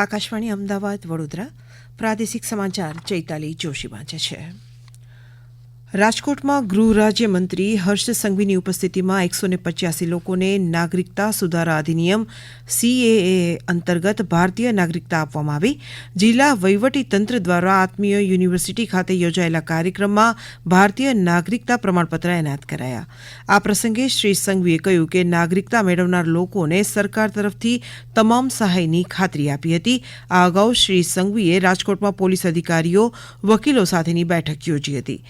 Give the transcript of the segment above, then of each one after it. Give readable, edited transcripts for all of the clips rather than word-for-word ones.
આકાશવાણી અમદાવાદ વડોદરા પ્રાદેશિક સમાચાર ચૈતાલી જોશી વાંચે છે. રાજકોટમાં ગૃહ રાજ્યમંત્રી હર્ષ સંઘવીની ઉપસ્થિતિમાં 185 લોકોને નાગરિકતા સુધારા અધિનિયમ CAA અંતર્ગત ભારતીય નાગરિકતા આપવામાં આવી. જિલ્લા વહીવટી તંત્ર દ્વારા આત્મીય યુનિવર્સિટી ખાતે યોજાયેલા કાર્યક્રમમાં ભારતીય નાગરિકતા પ્રમાણપત્ર એનાયત કરાયા. આ પ્રસંગે શ્રી સંઘવીએ કહ્યું કે નાગરિકતા મેળવનાર લોકોને સરકાર તરફથી તમામ સહાયની ખાતરી આપી હતી. આ અગાઉ શ્રી સંઘવીએ રાજકોટમાં પોલીસ અધિકારીઓ, વકીલો સાથેની બેઠક યોજી હતી.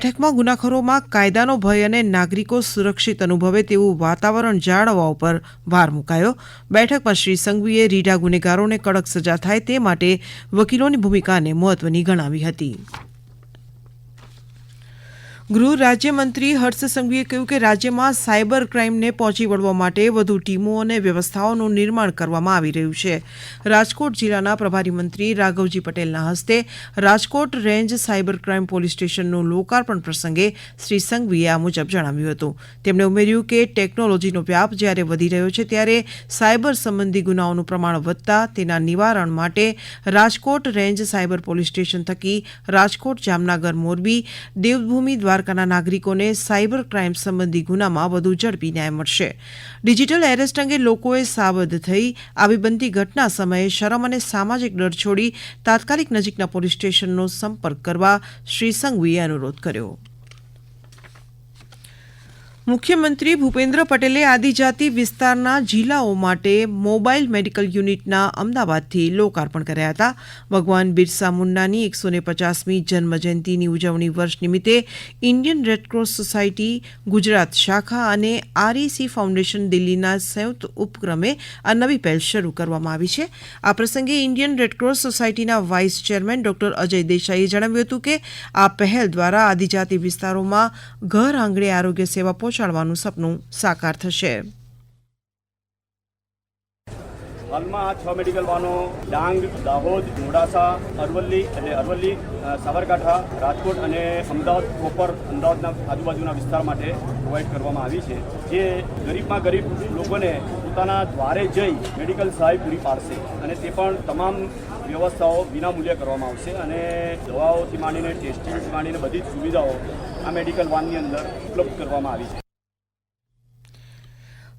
બેઠકમાં ગુનાખોરોમાં કાયદાનો ભય અને નાગરિકો સુરક્ષિત અનુભવે તેવું વાતાવરણ જાળવવા ઉપર ભાર મુકાયો. બેઠકમાં શ્રી સંઘવીએ રીઢા ગુનેગારોને કડક સજા થાય તે માટે વકીલોની ભૂમિકાને મહત્વની ગણાવી હતી. ગૃહ રાજ્યમંત્રી હર્ષ સંઘવીએ કહ્યું કે રાજ્યમાં સાયબર ક્રાઇમને પહોંચી વળવા માટે વધુ ટીમો અને વ્યવસ્થાઓનું નિર્માણ કરવામાં આવી રહ્યું છે. રાજકોટ જિલ્લાના પ્રભારી મંત્રી રાઘવજી પટેલના હસ્તે Rajkot range cyber crime police સ્ટેશનનું લોકાર્પણ પ્રસંગે શ્રી સંઘવીએ આ મુજબ જણાવ્યું હતું. તેમણે ઉમેર્યું કે ટેકનોલોજીનો વ્યાપ જ્યારે વધી રહ્યો છે ત્યારે સાયબર સંબંધી ગુનાઓનું પ્રમાણ વધતા તેના નિવારણ માટે Rajkot range cyber police station થકી રાજકોટ, જામનગર, મોરબી, દેવભૂમિ દ્વારકાના નાગરિકોને સાયબર ક્રાઇમ સંબંધી ગુનામાં વધુ ઝડપી ન્યાય મળશે. ડિજિટલ એરેસ્ટ અંગે લોકોએ સાવધ થઈ આવી બનતી ઘટના સમયે શરમ અને સામાજિક ડર છોડી તાત્કાલિક નજીકના પોલીસ સ્ટેશનનો સંપર્ક કરવા શ્રી સંઘવીએ અનુરોધ કર્યો. મુખ્યમંત્રી ભૂપેન્દ્ર પટેલે આદિજાતિ વિસ્તારના જિલ્લાઓ માટે મોબાઈલ મેડિકલ યુનિટના અમદાવાદથી લોકાર્પણ કર્યા હતા. ભગવાન બિરસા મુંડાની 150મી જન્મજયંતિની ઉજવણી વર્ષ નિમિત્તે ઇન્ડિયન રેડક્રોસ સોસાયટી ગુજરાત શાખા અને REC ફાઉન્ડેશન દિલ્હીના સંયુક્ત ઉપક્રમે આ નવી પહેલ શરૂ કરવામાં આવી છે. આ પ્રસંગે ઇન્ડિયન રેડક્રોસ સોસાયટીના વાઇસ ચેરમેન ડોક્ટર અજય દેસાઈએ જણાવ્યું હતું કે આ પહેલ દ્વારા આદિજાતિ વિસ્તારોમાં ઘર આંગણે આરોગ્ય સેવા પહોંચાડવાનું સપનું સાકાર થશે. હાલમાં આ 6 મેડિકલ વાનો ડાંગ, દાહોદ, મોડાસા, અરવલ્લી, સાબરકાંઠા, રાજકોટ અને અમદાવાદ પ્રોપર અમદાવાદના આજુબાજુના વિસ્તાર માટે પ્રોવાઈડ કરવામાં આવી છે, જે ગરીબમાં ગરીબ લોકોને પોતાના દ્વારે જઈ મેડિકલ સહાય પૂરી પાડશે અને તે પણ તમામ વ્યવસ્થાઓ વિનામૂલ્યે કરવામાં આવશે અને દવાઓથી માંડીને ટેસ્ટિંગથી માંડીને બધી જ સુવિધાઓ આ મેડિકલ વાનની અંદર ઉપલબ્ધ કરવામાં આવી છે.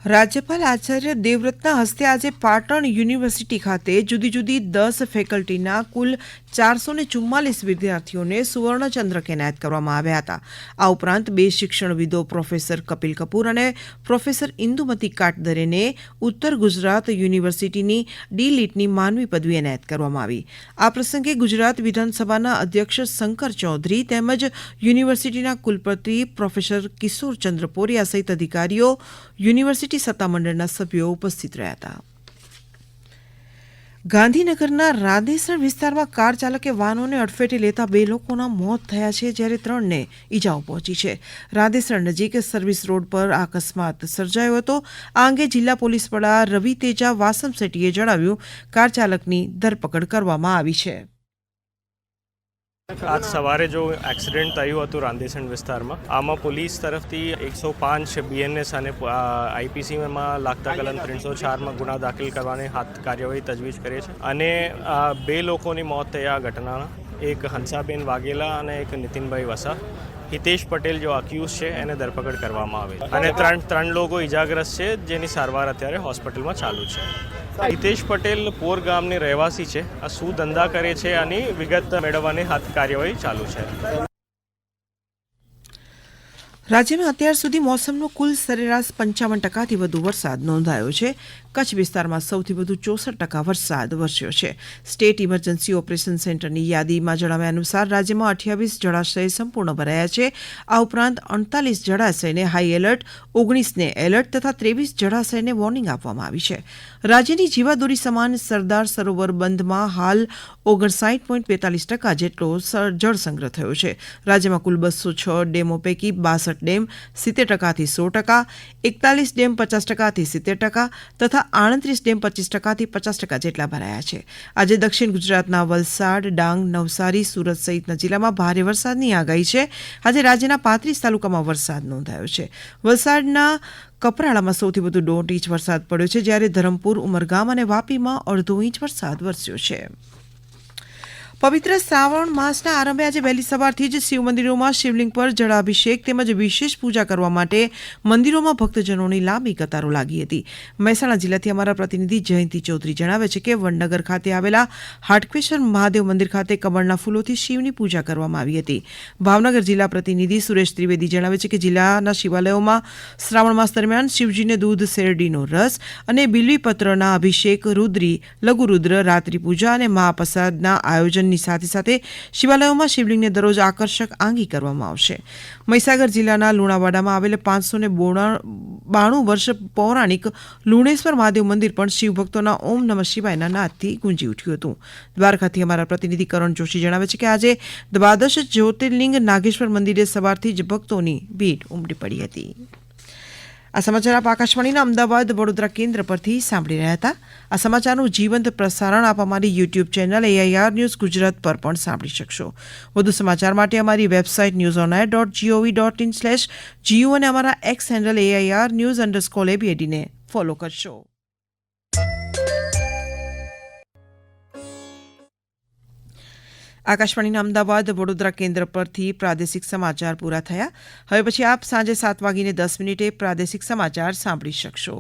રાજ્યપાલ આચાર્ય દેવવ્રતના હસ્તે આજે પાટણ યુનિવર્સિટી ખાતે જુદી જુદી 10 ફેકલ્ટીના કુલ 444 વિદ્યાર્થીઓને સુવર્ણચંદ્રક એનાયત કરવામાં આવ્યા હતા. આ ઉપરાંત 2 શિક્ષણવિદો પ્રોફેસર કપિલ કપૂર અને પ્રોફેસર ઇન્દુમતી કાટદરેને ઉત્તર ગુજરાત યુનિવર્સિટીની ડી.લિટની માનવી પદવી એનાયત કરવામાં આવી. આ પ્રસંગે ગુજરાત વિધાનસભાના અધ્યક્ષ શંકર ચૌધરી તેમજ યુનિવર્સિટીના કુલપતિ પ્રોફેસર કિશોરચંદ્ર પોરિયા સહિત અધિકારીઓ, યુનિવર્સિટી સત્તામંડળના સભ્યો ઉપસ્થિત રહ્યા હતા. ગાંધીનગરના રાધેસણ વિસ્તારમાં કાર ચાલકે વાહનોને અડફેટે લેતા 2 લોકોના મોત થયા છે, જ્યારે 3ને ઈજાઓ પહોંચી છે. રાધેસણ નજીક સર્વિસ રોડ પર આ અકસ્માત સર્જાયો હતો. આ અંગે જિલ્લા પોલીસ વડા રવિ તેજા વાસમસેટ્ટીએ જણાવ્યું, કાર ચાલકની ધરપકડ કરવામાં આવી છે. આજ સવારે જો એક્સિડન્ટ થયું હતું રાંદેસણ વિસ્તારમાં, આમાં પોલીસ તરફથી 105 BNS અને IPCમાં લાગતા કલમ 304માં ગુના દાખલ કરવાની હાથ કાર્યવાહી તજવીજ કરી છે અને 2 લોકોની મોત થયા ઘટનાના. એક હંસાબેન વાઘેલા અને એક નીતિનભાઈ વસા. હિતેશ પટેલ જો અક્યુઝ છે એને ધરપકડ કરવામાં આવી અને 3 લોકો ઇજાગ્રસ્ત છે, જેની સારવાર અત્યારે હોસ્પિટલમાં ચાલુ છે. હિતેશ પટેલ પોર ગામની રહેવાસી છે. આ શું ધંધા કરે છે આની વિગત મેળવવાની હાથ કાર્યવાહી ચાલુ છે. રાજ્યમાં અત્યાર સુધી મોસમનો કુલ સરેરાશ 55%થી વધુ વરસાદ નોંધાયો છે. કચ્છ વિસ્તારમાં સૌથી વધુ 64% વરસાદ વરસ્યો છે. સ્ટેટ ઇમરજન્સી ઓપરેશન સેન્ટરની યાદીમાં જણાવ્યા અનુસાર રાજ્યમાં 28 જળાશય સંપૂર્ણ ભરાયા છે. આ ઉપરાંત 38 જળાશયને હાઈ એલર્ટ, 19ને એલર્ટ તથા 23 જળાશયને વોર્નિંગ આપવામાં આવી છે. રાજ્યની જીવાદોરી સમાન સરદાર સરોવર બંધમાં હાલ 59.42% જેટલો જળસંગ્રહ થયો છે. રાજ્યમાં કુલ 206 ડેમો પૈકી 62 ડેમ 70%થી 100%, 41 ડેમ 50%થી 70% તથા 38 ડેમ 25%થી 50% જેટલા ભરાયા છે. આજે દક્ષિણ ગુજરાતના વલસાડ, ડાંગ, નવસારી, સુરત સહિતના જિલ્લામાં ભારે વરસાદની આગાહી છે. આજે રાજ્યના 35 તાલુકામાં વરસાદ નોંધાયો છે. વલસાડના કપરાડામાં સૌથી વધુ 1.5 ઇંચ વરસાદ પડ્યો છે, જ્યારે ધરમપુર, ઉમરગામ અને વાપીમાં 1/2 ઇંચ વરસાદ વરસ્યો છે. પવિત્ર શ્રાવણ માસના આરંભે આજે વહેલી સવારથી જ શિવ મંદિરોમાં શિવલિંગ પર જળાભિષેક તેમજ વિશેષ પૂજા કરવા માટે મંદિરોમાં ભક્તજનોની લાંબી કતારો લાગી હતી. મહેસાણા જિલ્લાથી અમારા પ્રતિનિધિ જયંતિ ચૌધરી જણાવે છે કે વડનગર ખાતે આવેલા હાટકેશ્વર મહાદેવ મંદિર ખાતે કમળના ફૂલોથી શિવની પૂજા કરવામાં આવી હતી. ભાવનગર જિલ્લા પ્રતિનિધિ સુરેશ ત્રિવેદી જણાવે છે કે જિલ્લાના શિવાલયોમાં શ્રાવણ માસ દરમિયાન શિવજીને દૂધ, શેરડીનો રસ અને બિલ્વીપત્રના અભિષેક, રુદ્રી, લઘુરુદ્ર, રાત્રિ પૂજા અને મહાપ્રસાદના આયોજન સાથે સાથે શિવાલયોમાં શિવલિંગને દરરોજ આકર્ષક આંગી કરવામાં આવશે. મહીસાગર જિલ્લાના લુણાવાડામાં આવેલ 592 વર્ષ પૌરાણિક લુણેશ્વર મહાદેવ મંદિર પણ શિવભક્તોના ઓમ નમઃ શિવાયના નાદથી ગુંજી ઉઠ્યું હતું. દ્વારકાથી અમારા પ્રતિનિધિ કરણ જોશી જણાવે છે કે આજે દ્વાદશ જ્યોતિર્લિંગ નાગેશ્વર મંદિરે સવારથી જ ભક્તોની ભીડ ઉમટી પડી હતી. આ સમાચાર આપ આકાશવાણીના અમદાવાદ વડોદરા કેન્દ્ર પરથી સાંભળી રહ્યા હતા. આ સમાચારનું જીવંત પ્રસારણ આપ અમારી YouTube channel AIR news Gujarat પર પણ સાંભળી શકશો. વધુ સમાચાર માટે અમારી વેબસાઇટ newsonair.gov.in/gu અને અમારા એક્સ હેન્ડલ AIR_news_ABD ને ફોલો કરશો. આકાશવાણીના અમદાવાદ વડોદરા કેન્દ્ર પરથી પ્રાદેશિક સમાચાર પૂરા થયા. હવે પછી આપ સાંજે 7:10 પ્રાદેશિક સમાચાર સાંભળી શકશો.